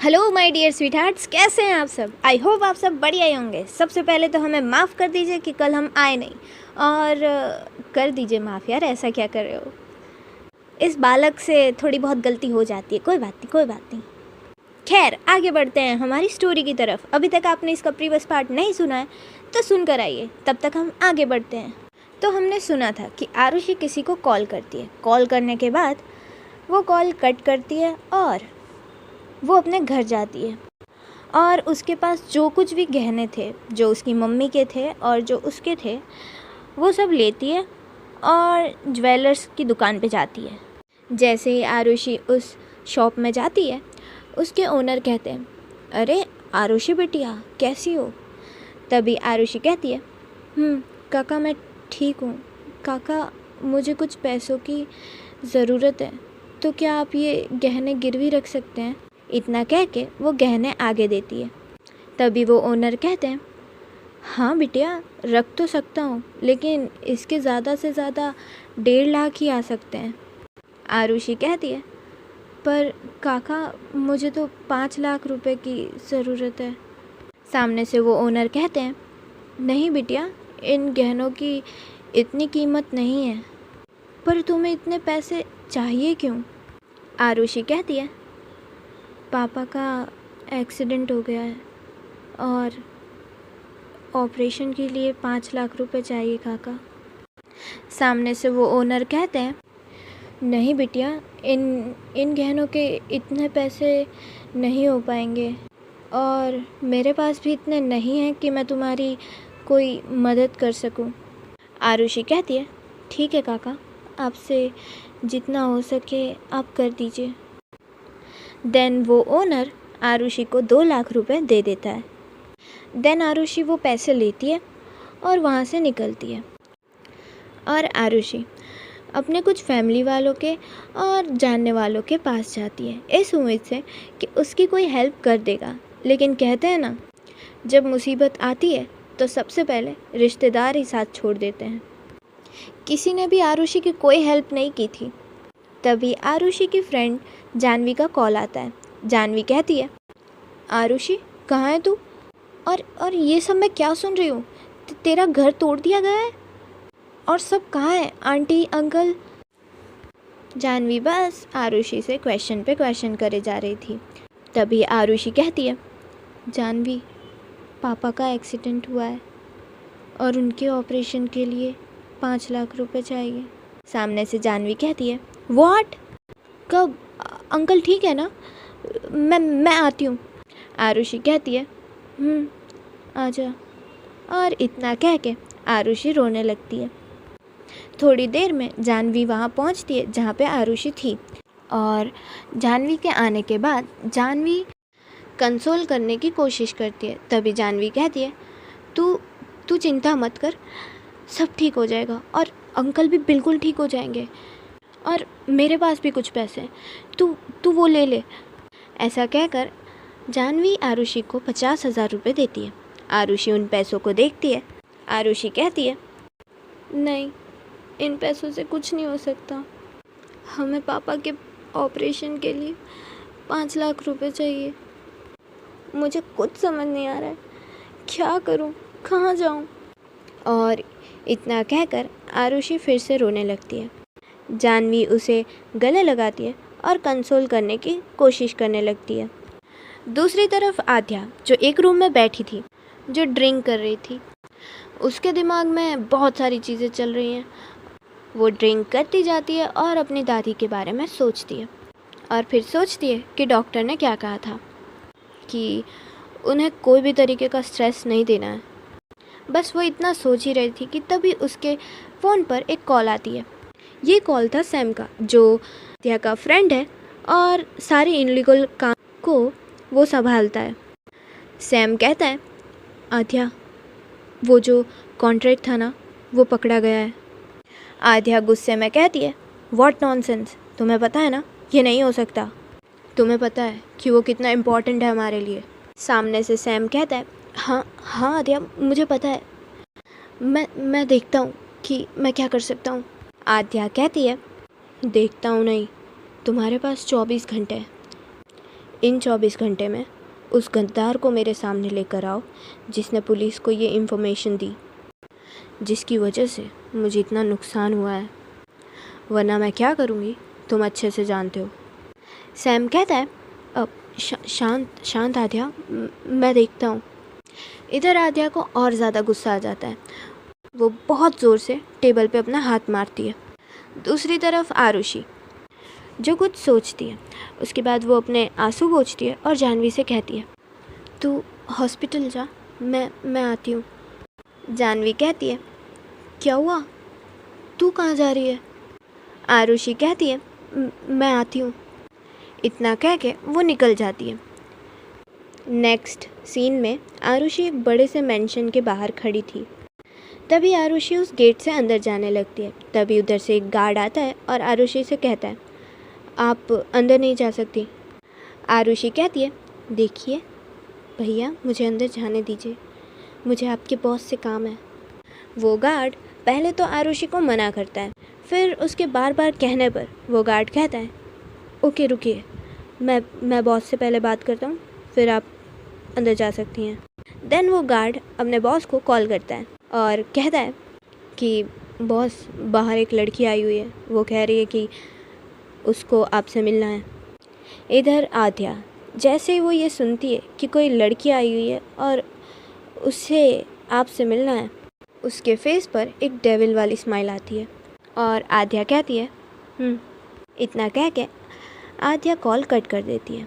Hello my dear sweet hearts, कैसे हैं आप सब। आई होप आप सब बढ़िया ही होंगे। सबसे पहले तो हमें माफ़ कर दीजिए कि कल हम आए नहीं, और कर दीजिए माफ़ यार, ऐसा क्या कर रहे हो। इस बालक से थोड़ी बहुत गलती हो जाती है, कोई बात नहीं कोई बात नहीं। खैर आगे बढ़ते हैं हमारी स्टोरी की तरफ। अभी तक आपने इसका प्रीवियस पार्ट नहीं सुना है तो सुनकर आइए, तब तक हम आगे बढ़ते हैं। तो हमने सुना था कि आरुषि किसी को कॉल करती है। कॉल करने के बाद वो कॉल कट करती है और वो अपने घर जाती है, और उसके पास जो कुछ भी गहने थे, जो उसकी मम्मी के थे और जो उसके थे, वो सब लेती है और ज्वेलर्स की दुकान पे जाती है। जैसे ही आरुषि उस शॉप में जाती है, उसके ओनर कहते हैं, अरे आरुषि बिटिया कैसी हो। तभी आरुषि कहती है, काका मैं ठीक हूँ। काका मुझे कुछ पैसों की ज़रूरत है, तो क्या आप ये गहने गिरवी रख सकते हैं। इतना कह के वो गहने आगे देती है। तभी वो ओनर कहते हैं, हाँ बिटिया रख तो सकता हूँ, लेकिन इसके ज़्यादा से ज़्यादा 1.5 लाख ही आ सकते हैं। आरुषि कहती है, पर काका मुझे तो 5 लाख रुपए की ज़रूरत है। सामने से वो ओनर कहते हैं, नहीं बिटिया इन गहनों की इतनी कीमत नहीं है। पर तुम्हें इतने पैसे चाहिए क्यों। आरुषि कहती है, पापा का एक्सीडेंट हो गया है और ऑपरेशन के लिए 5 लाख रुपए चाहिए काका। सामने से वो ओनर कहते हैं, नहीं बिटिया इन गहनों के इतने पैसे नहीं हो पाएंगे, और मेरे पास भी इतने नहीं हैं कि मैं तुम्हारी कोई मदद कर सकूं। आरुषि कहती है, ठीक है काका, आपसे जितना हो सके आप कर दीजिए। देन वो ओनर आरुषि को 2 लाख रुपए दे देता है। देन आरुषि वो पैसे लेती है और वहाँ से निकलती है। और आरुषि अपने कुछ फैमिली वालों के और जानने वालों के पास जाती है, इस उम्मीद से कि उसकी कोई हेल्प कर देगा। लेकिन कहते हैं ना, जब मुसीबत आती है तो सबसे पहले रिश्तेदार ही साथ छोड़ देते हैं। किसी ने भी आरुषि की कोई हेल्प नहीं की थी। तभी आरुषि की फ्रेंड जानवी का कॉल आता है। जानवी कहती है, आरुषि कहाँ है तू। और ये सब मैं क्या सुन रही हूँ, तेरा घर तोड़ दिया गया है, और सब कहाँ है, आंटी अंकल। जानवी बस आरुषि से क्वेश्चन पे क्वेश्चन करे जा रही थी। तभी आरुषि कहती है, जानवी पापा का एक्सीडेंट हुआ है और उनके ऑपरेशन के लिए 5 लाख रुपए चाहिए। सामने से जानवी कहती है, व्हाट, कब, अंकल ठीक है ना, मैं आती हूँ। आरुषि कहती है, आजा। और इतना कह के आरुषि रोने लगती है। थोड़ी देर में जानवी वहाँ पहुँचती है जहाँ पे आरुषि थी, और जानवी के आने के बाद जानवी कंसोल करने की कोशिश करती है। तभी जानवी कहती है, तू चिंता मत कर, सब ठीक हो जाएगा, और अंकल भी बिल्कुल ठीक हो जाएंगे, और मेरे पास भी कुछ पैसे हैं, तू वो ले ले। ऐसा कहकर जानवी आरुषि को 50,000 रुपये देती है। आरुषि उन पैसों को देखती है। आरुषि कहती है, नहीं इन पैसों से कुछ नहीं हो सकता, हमें पापा के ऑपरेशन के लिए 5 लाख रुपए चाहिए। मुझे कुछ समझ नहीं आ रहा है, क्या करूं, कहाँ जाऊं। और इतना कहकर आरुषि फिर से रोने लगती है। जानवी उसे गले लगाती है और कंसोल करने की कोशिश करने लगती है। दूसरी तरफ आद्या, जो एक रूम में बैठी थी, जो ड्रिंक कर रही थी, उसके दिमाग में बहुत सारी चीज़ें चल रही हैं। वो ड्रिंक करती जाती है और अपनी दादी के बारे में सोचती है, और फिर सोचती है कि डॉक्टर ने क्या कहा था कि उन्हें कोई भी तरीके का स्ट्रेस नहीं देना है। बस वो इतना सोच ही रही थी कि तभी उसके फ़ोन पर एक कॉल आती है। ये कॉल था सैम का, जो आद्या का फ्रेंड है और सारे इनलीगल काम को वो संभालता है। सैम कहता है, आद्या वो जो कॉन्ट्रैक्ट था ना, वो पकड़ा गया है। आद्या गुस्से में कहती है, व्हाट नॉनसेंस, तुम्हें पता है ना ये नहीं हो सकता, तुम्हें पता है कि वो कितना इम्पोर्टेंट है हमारे लिए। सामने से सैम कहता है, हाँ आद्या मुझे पता है, मैं देखता हूँ कि मैं क्या कर सकता हूँ। आद्या कहती है, देखता हूँ नहीं, तुम्हारे पास 24 घंटे हैं, इन 24 घंटे में उस गद्दार को मेरे सामने लेकर आओ जिसने पुलिस को ये इन्फॉर्मेशन दी, जिसकी वजह से मुझे इतना नुकसान हुआ है, वरना मैं क्या करूँगी तुम अच्छे से जानते हो। सैम कहता है अब शांत शांत आध्या, मैं देखता हूँ। इधर आध्या को और ज़्यादा गुस्सा आ जाता है। वो बहुत ज़ोर से टेबल पे अपना हाथ मारती है। दूसरी तरफ आरुषि जो कुछ सोचती है, उसके बाद वो अपने आंसू पोंछती है और जाह्नवी से कहती है तू हॉस्पिटल जा, मैं आती हूँ। जाह्नवी कहती है क्या हुआ, तू कहाँ जा रही है? आरुषि कहती है मैं आती हूँ। इतना कह के वो निकल जाती है। नेक्स्ट सीन में आरुषि एक बड़े से मेंशन के बाहर खड़ी थी। तभी आरुषि उस गेट से अंदर जाने लगती है। तभी उधर से एक गार्ड आता है और आरुषि से कहता है आप अंदर नहीं जा सकती। आरुषि कहती है देखिए भैया, मुझे अंदर जाने दीजिए, मुझे आपके बॉस से काम है। वो गार्ड पहले तो आरुषि को मना करता है, फिर उसके बार बार कहने पर वो गार्ड कहता है ओके रुकिए, मैं बॉस से पहले बात करता हूँ, फिर आप अंदर जा सकती हैं। देन वो गार्ड अपने बॉस को कॉल करता है और कहता है कि बॉस, बाहर एक लड़की आई हुई है, वो कह रही है कि उसको आपसे मिलना है। इधर आध्या जैसे ही वो ये सुनती है कि कोई लड़की आई हुई है और उससे आपसे मिलना है, उसके फेस पर एक डेविल वाली स्माइल आती है और आध्या कहती है इतना कह के आध्या कॉल कट कर देती है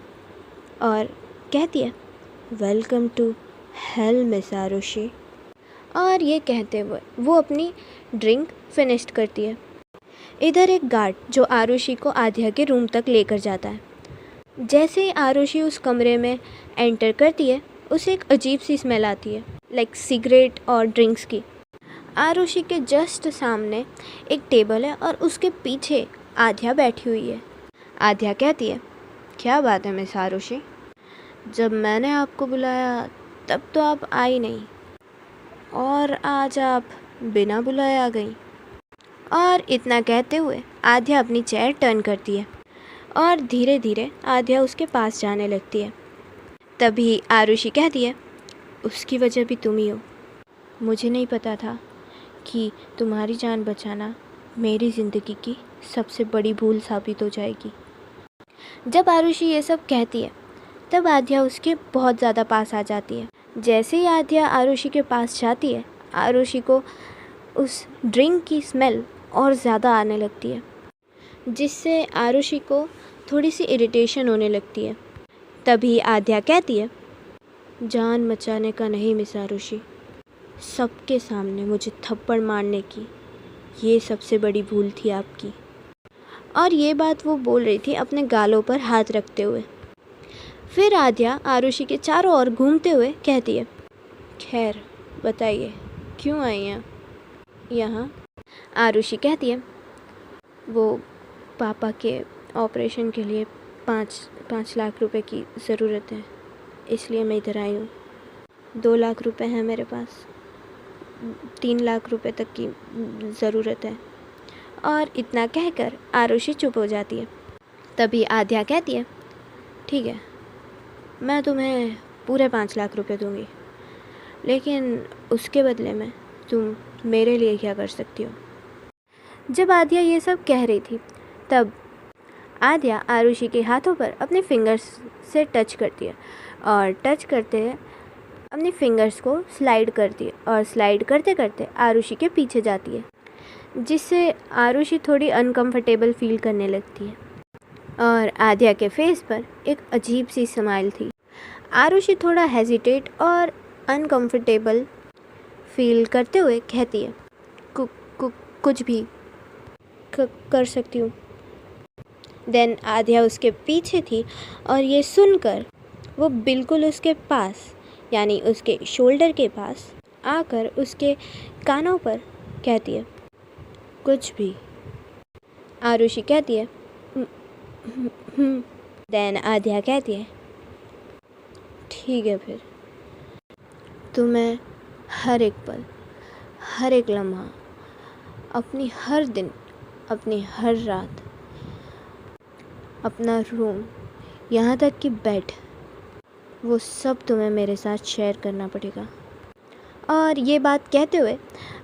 और कहती है welcome to hell miss Arushi. और ये कहते हुए वो अपनी ड्रिंक फिनिश करती है। इधर एक गार्ड जो आरुषि को आध्या के रूम तक लेकर जाता है। जैसे ही आरुषि उस कमरे में एंटर करती है, उसे एक अजीब सी स्मेल आती है, लाइक सिगरेट और ड्रिंक्स की। आरुषि के जस्ट सामने एक टेबल है और उसके पीछे आध्या बैठी हुई है। आध्या कहती है क्या बात है मिस आरुषि, जब मैंने आपको बुलाया तब तो आप आई नहीं और आज आप बिना बुलाए आ गई। और इतना कहते हुए आध्या अपनी चेयर टर्न करती है और धीरे धीरे आध्या उसके पास जाने लगती है। तभी आरुषि कहती है उसकी वजह भी तुम ही हो। मुझे नहीं पता था कि तुम्हारी जान बचाना मेरी ज़िंदगी की सबसे बड़ी भूल साबित हो जाएगी। जब आरुषि ये सब कहती है तब आध्या उसके बहुत ज़्यादा पास आ जाती है। जैसे ही आध्या आरुषि के पास जाती है, आरुषि को उस ड्रिंक की स्मेल और ज़्यादा आने लगती है, जिससे आरुषि को थोड़ी सी इरिटेशन होने लगती है। तभी आध्या कहती है जान बचाने का नहीं मिस आरुषि, सबके सामने मुझे थप्पड़ मारने की ये सबसे बड़ी भूल थी आपकी। और ये बात वो बोल रही थी अपने गालों पर हाथ रखते हुए। फिर आध्या आरुषि के चारों ओर घूमते हुए कहती है खैर बताइए क्यों आई हैं यहाँ? आरुषि कहती है वो पापा के ऑपरेशन के लिए 5 लाख रुपए की ज़रूरत है, इसलिए मैं इधर आई हूँ। 2 लाख रुपए हैं मेरे पास, 3 लाख रुपए तक की ज़रूरत है। और इतना कहकर आरुषि चुप हो जाती है। तभी आध्या कहती है ठीक है, मैं तुम्हें पूरे 5 लाख रुपए दूंगी, लेकिन उसके बदले में तुम मेरे लिए क्या कर सकती हो? जब आध्या ये सब कह रही थी तब आध्या आरुषि के हाथों पर अपने फिंगर्स से टच करती है और टच करते हुए अपने फिंगर्स को स्लाइड करती है और स्लाइड करते करते आरुषि के पीछे जाती है, जिससे आरुषि थोड़ी अनकंफर्टेबल फील करने लगती है। और आध्या के फेस पर एक अजीब सी स्माइल थी। आरुषि थोड़ा हेजिटेट और अनकंफर्टेबल फील करते हुए कहती है कुछ भी कर सकती हूँ। देन आध्या उसके पीछे थी और ये सुनकर वो बिल्कुल उसके पास यानी उसके शोल्डर के पास आकर उसके कानों पर कहती है कुछ भी। आरुषि कहती है देन आध्या कहती है ठीक है, फिर तुम्हें हर एक पल, हर एक लम्हा, अपनी हर दिन, अपनी हर रात, अपना रूम यहाँ तक कि बेड, वो सब तुम्हें मेरे साथ शेयर करना पड़ेगा। और ये बात कहते हुए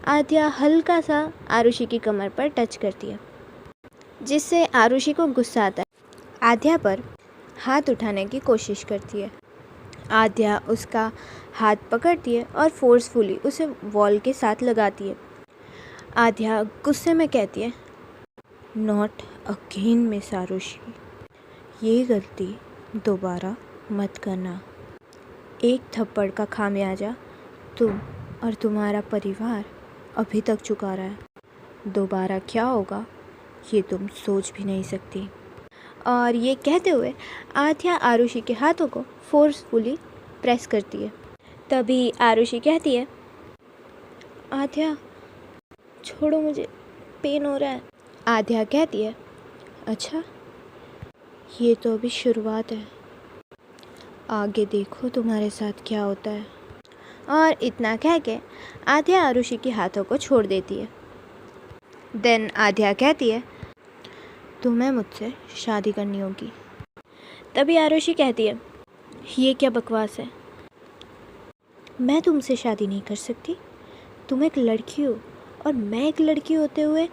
आद्या हल्का सा आरुषि की कमर पर टच करती है, जिससे आरुषि को गुस्सा आता है। आद्या पर हाथ उठाने की कोशिश करती है। आद्या उसका हाथ पकड़ती है और फोर्सफुली उसे वॉल के साथ लगाती है। आद्या गुस्से में कहती है, नॉट अगेन मिस आरुषि, ये गलती दोबारा मत करना। एक थप्पड़ का खामियाजा तुम और तुम्हारा परिवार अभी तक चुका रहा है। दोबारा क्या होगा ये तुम सोच भी नहीं सकती। और ये कहते हुए आद्या आरुषि के हाथों को फोर्सफुली प्रेस करती है। तभी आरुषि कहती है, आद्या छोड़ो मुझे, पेन हो रहा है। आद्या कहती है, अच्छा ये तो अभी शुरुआत है, आगे देखो तुम्हारे साथ क्या होता है। और इतना कह के आद्या आरुषि के हाथों को छोड़ देती है। देन आद्या कहती है, तुम्हें मुझसे शादी करनी होगी। तभी आरुषि कहती है, ये क्या बकवास है, मैं तुमसे शादी नहीं कर सकती। तुम एक लड़की हो और मैं एक लड़की होते हुए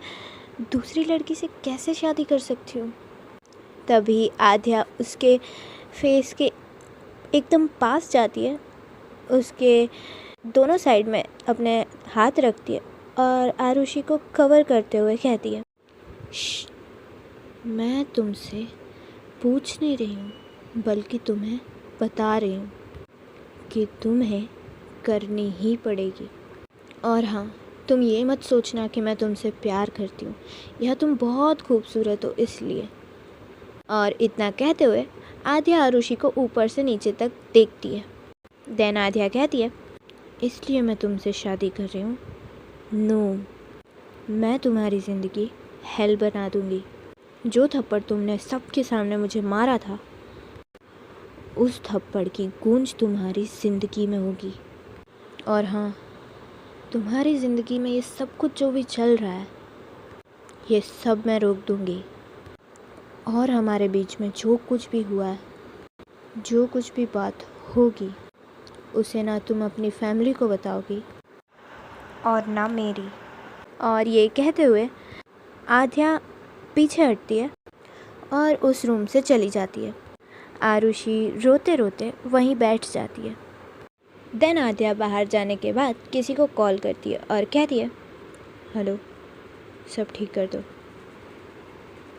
दूसरी लड़की से कैसे शादी कर सकती हूँ। तभी आद्या उसके फेस के एकदम पास जाती है, उसके दोनों साइड में अपने हाथ रखती है और आरुषि को कवर करते हुए कहती है, मैं तुमसे पूछ नहीं रही हूँ बल्कि तुम्हें बता रही हूँ कि तुम्हें करनी ही पड़ेगी। और हाँ, तुम ये मत सोचना कि मैं तुमसे प्यार करती हूँ या तुम बहुत खूबसूरत हो इसलिए। और इतना कहते हुए आद्या आरुषि को ऊपर से नीचे तक देखती है। देन आद्या कहती है, इसलिए मैं तुमसे शादी कर रही हूँ। नो, मैं तुम्हारी ज़िंदगी हेल बना दूँगी। जो थप्पड़ तुमने सबके सामने मुझे मारा था, उस थप्पड़ की गूंज तुम्हारी ज़िंदगी में होगी। और हाँ, तुम्हारी ज़िंदगी में ये सब कुछ जो भी चल रहा है, ये सब मैं रोक दूँगी। और हमारे बीच में जो कुछ भी हुआ है, जो कुछ भी बात होगी, उसे ना तुम अपनी फैमिली को बताओगी और ना मेरी। और ये कहते हुए आद्या पीछे हटती है और उस रूम से चली जाती है। आरुषि रोते रोते वहीं बैठ जाती है। देन आद्या बाहर जाने के बाद किसी को कॉल करती है और कहती है, हेलो, सब ठीक कर दो।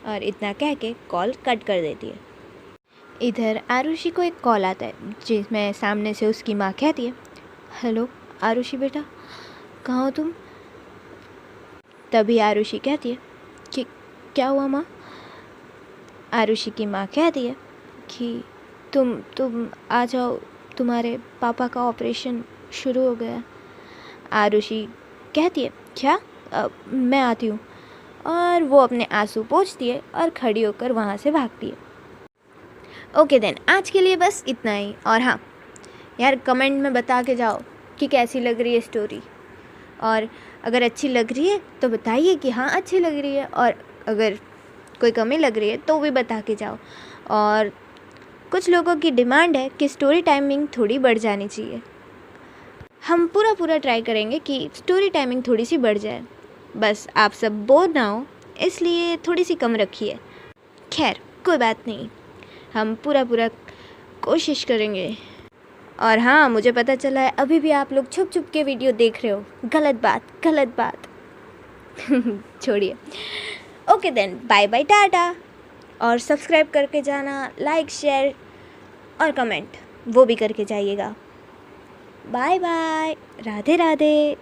और इतना कह के कॉल कट कर देती है। इधर आरुषि को एक कॉल आता है जिसमें सामने से उसकी माँ कहती है, हेलो आरुषि बेटा, कहाँ हो तुम। तभी आरुषि कहती है कि क्या हुआ माँ। आरुषि की माँ कहती है कि तुम आ जाओ, तुम्हारे पापा का ऑपरेशन शुरू हो गया। आरुषि कहती है, क्या, मैं आती हूँ। और वो अपने आंसू पोंछती है और खड़ी होकर वहाँ से भागती है। ओके देन, आज के लिए बस इतना ही। और हाँ यार, कमेंट में बता के जाओ कि कैसी लग रही है स्टोरी, और अगर अच्छी लग रही है तो बताइए कि हाँ अच्छी लग रही है, और अगर कोई कमी लग रही है तो भी बता के जाओ। और कुछ लोगों की डिमांड है कि स्टोरी टाइमिंग थोड़ी बढ़ जानी चाहिए। हम पूरा ट्राई करेंगे कि स्टोरी टाइमिंग थोड़ी सी बढ़ जाए, बस आप सब बोर ना हो इसलिए थोड़ी सी कम रखिए। खैर कोई बात नहीं, हम पूरा कोशिश करेंगे। और हाँ, मुझे पता चला है अभी भी आप लोग छुप छुप के वीडियो देख रहे हो। गलत बात छोड़िए। Okay then, bye bye, tata. और सब्सक्राइब करके जाना, लाइक शेयर और कमेंट वो भी करके जाइएगा। Bye bye, Radhe Radhe.